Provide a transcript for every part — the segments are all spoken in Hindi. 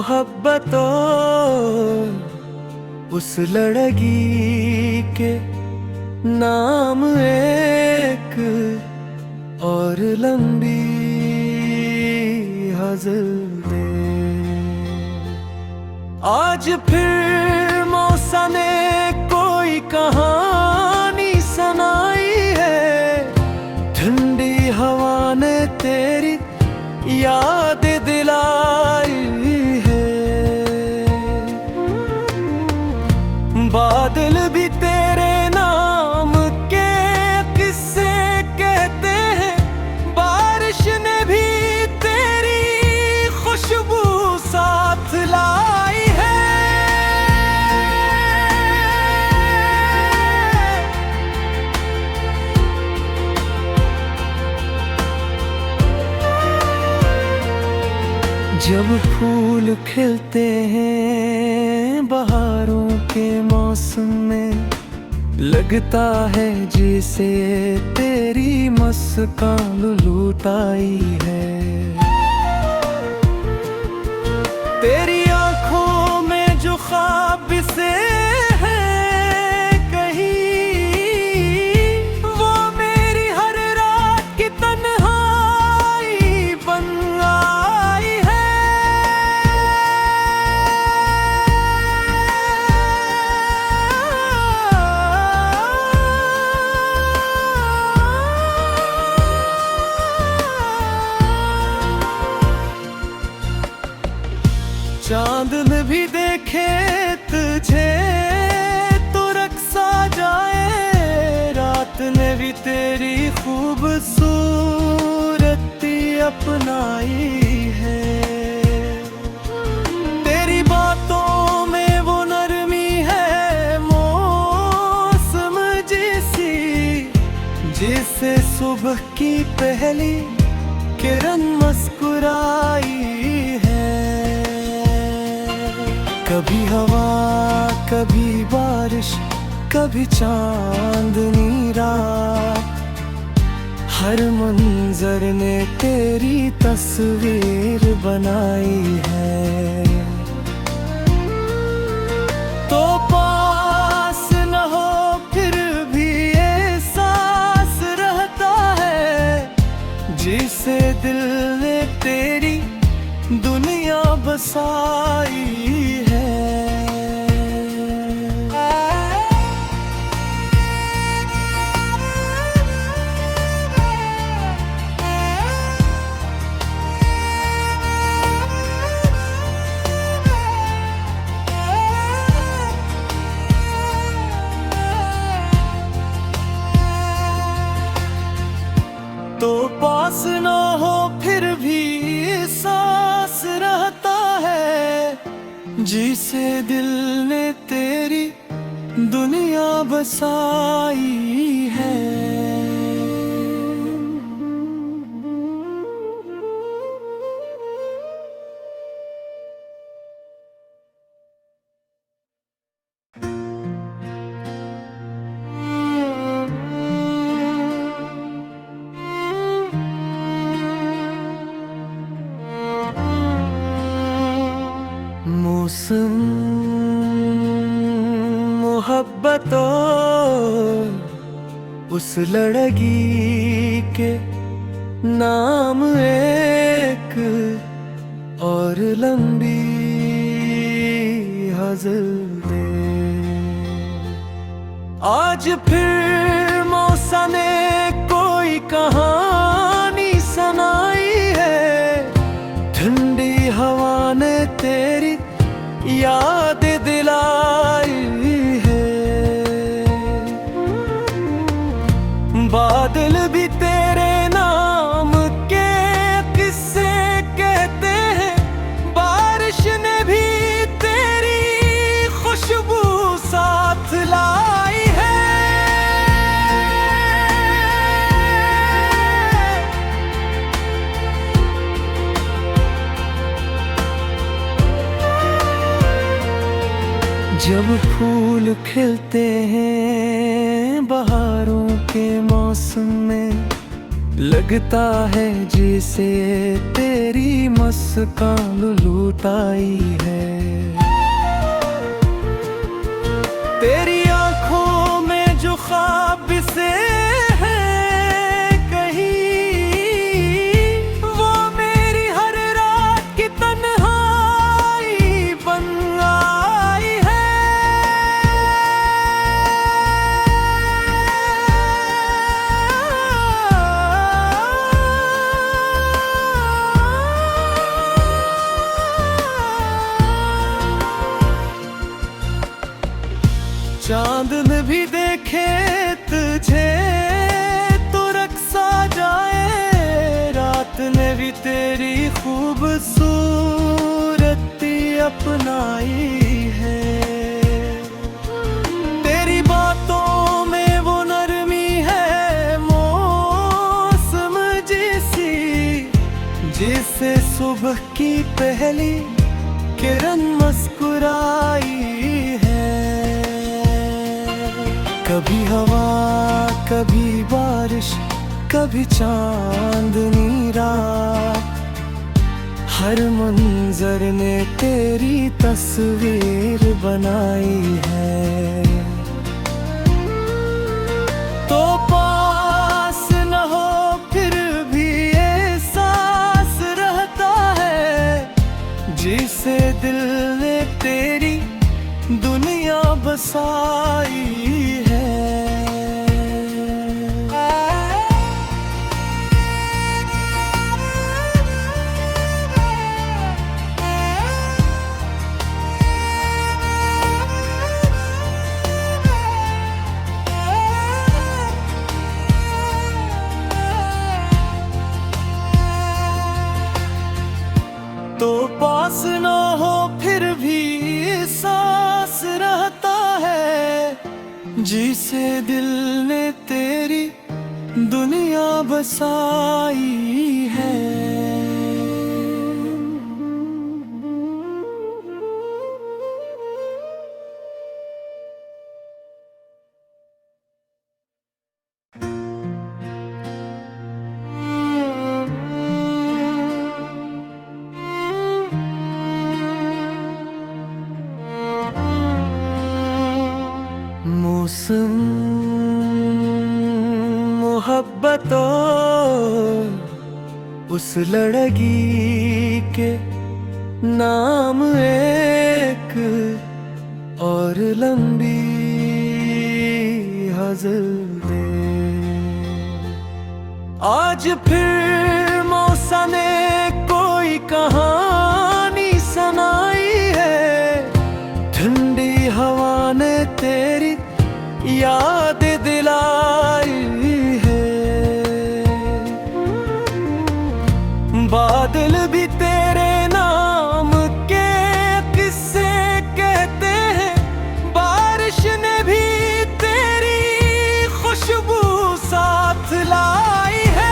मोहब्बतों उस लड़की के नाम एक और लंबी हज़ल दे। आज फिर मौसम ने कोई कहानी सुनाई है, ठंडी हवा ने तेरी याद दिलाई है। बादल भी तेरे नाम के किस्से कहते हैं, बारिश ने भी तेरी खुशबू साथ लाई है। जब फूल खिलते हैं बहारों के मौसम में, लगता है जैसे तेरी मुस्कान लुटाई है। तेरी आंखों में जो ख्वाब से है कहीं, वो मेरी हर रात की तन्हाई बन आई है। चांद ने भी देखे तुझे तो रक्सा जाए, रात ने भी तेरी खूबसूरती अपनाई है। तेरी बातों में वो नरमी है मौसम जैसी, जिसे सुबह की पहली किरण मुस्कुराई है। कभी हवा कभी बारिश कभी चांदनी रात, हर मंजर ने तेरी तस्वीर बनाई है। तो पास न हो फिर भी एहसास रहता है, जिसे दिल ने तेरी दुनिया बसाई है। तो पास ना हो फिर भी एहसास रहता है, जिसे दिल ने तेरी दुनिया बसाई है। मौसम मोहब्बतों उस लड़की के नाम एक और लंबी हज़ल दे। आज फिर मौसम ने कोई कहानी सुनाई है, ठंडी हवा ने तेरी याद दिलाई है। बादल भी तेरे नाम के किस्से कहते हैं, बारिश ने भी तेरी खुशबू साथ लाई है। जब फूल खिलते हैं बहारों के मौसम में, लगता है जिसे तेरी मुस्कान लुटाई है। तेरी आंखों में जो ख्वाब से है कहीं, वो मेरी हर रात की तन्हाई बन आई है। चांद ने भी देखे तुझे तो रक्सा जाए, रात ने भी तेरी खूबसूरती अपनाई है। तेरी बातों में वो नरमी है मौसम जैसी, जिसे सुबह की पहली किरण मुस्कुराई है। कभी हवा कभी बारिश कभी चांदनी रात, हर मंजर ने तेरी तस्वीर बनाई है। तो पास न हो फिर भी एहसास रहता है, जिसे दिल ने तेरी दुनिया बसाई है। तो पास न हो फिर भी एहसास रहता है, जिसे दिल ने तेरी दुनिया बसाई है। मौसम मोहब्बतों उस लड़की के नाम एक और लंबी गज़ल दे। आज फिर मौसम ने कोई कहानी सुनाई है, ठंडी हवा ने तेरी याद दिलाई है। बादल भी तेरे नाम के किस्से कहते हैं, बारिश ने भी तेरी खुशबू साथ लाई है।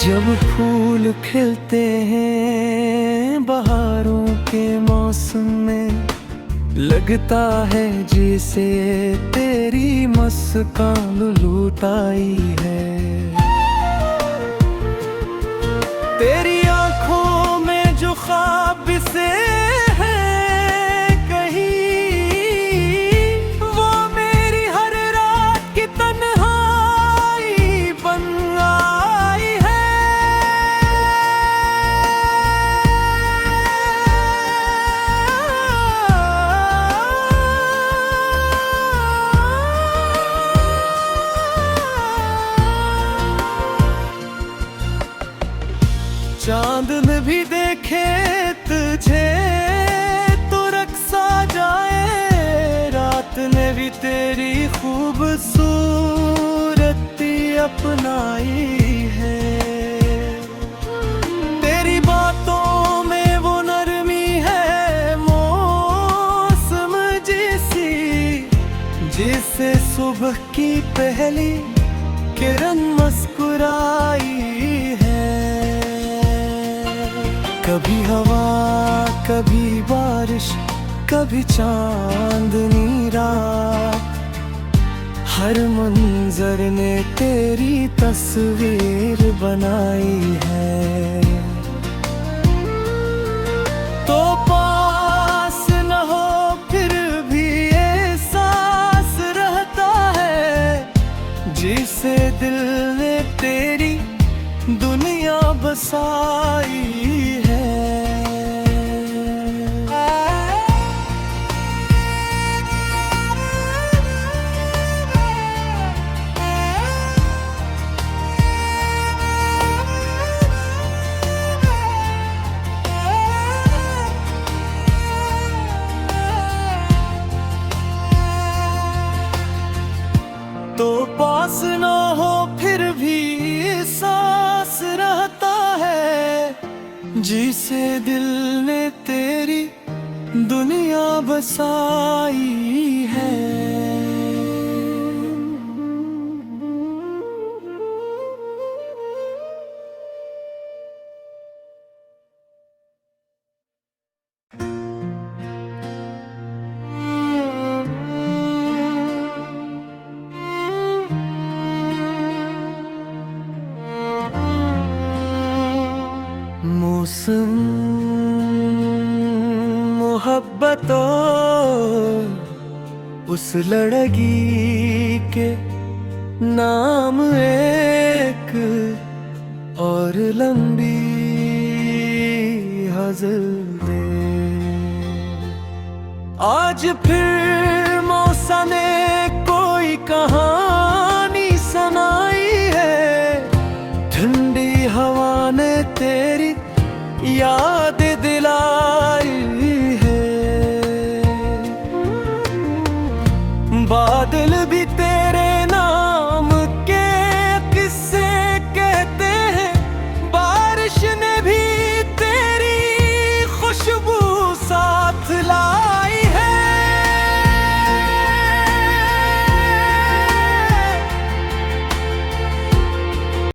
जब फूल खिलते हैं बहारों के मौसम में, लगता है जैसे तेरी मुस्कान लुटाई है। तेरी आंखों में जो ख्वाब से है कहीं, वो मेरी हर रात की तन्हाई बन आई है। चांद ने भी देखे तुझे तो रक्सा जाए, रात ने भी तेरी खूबसूरती अपनाई है। तेरी बातों में वो नरमी है मौसम जैसी, जिसे सुबह की पहली किरण मुस्कुराई है। कभी हवा कभी बारिश कभी चांदनी रात, हर मंजर ने तेरी तस्वीर बनाई है। तो पास न हो फिर भी एहसास रहता है, जिसे दिल ने तेरी दुनिया बसाई है। तो पास न हो फिर भी एहसास रहता है, जिसे दिल ने तेरी दुनिया बसाई है। मौसम मोहब्बतों उस लड़की के नाम एक और लंबी हज़ल दे। आज फिर मौसम ने कोई कहानी सुनाई है, ठंडी हवा ने तेरी याद दिलाई है। बादल भी तेरे नाम के किस्से कहते हैं, बारिश ने भी तेरी खुशबू साथ लाई।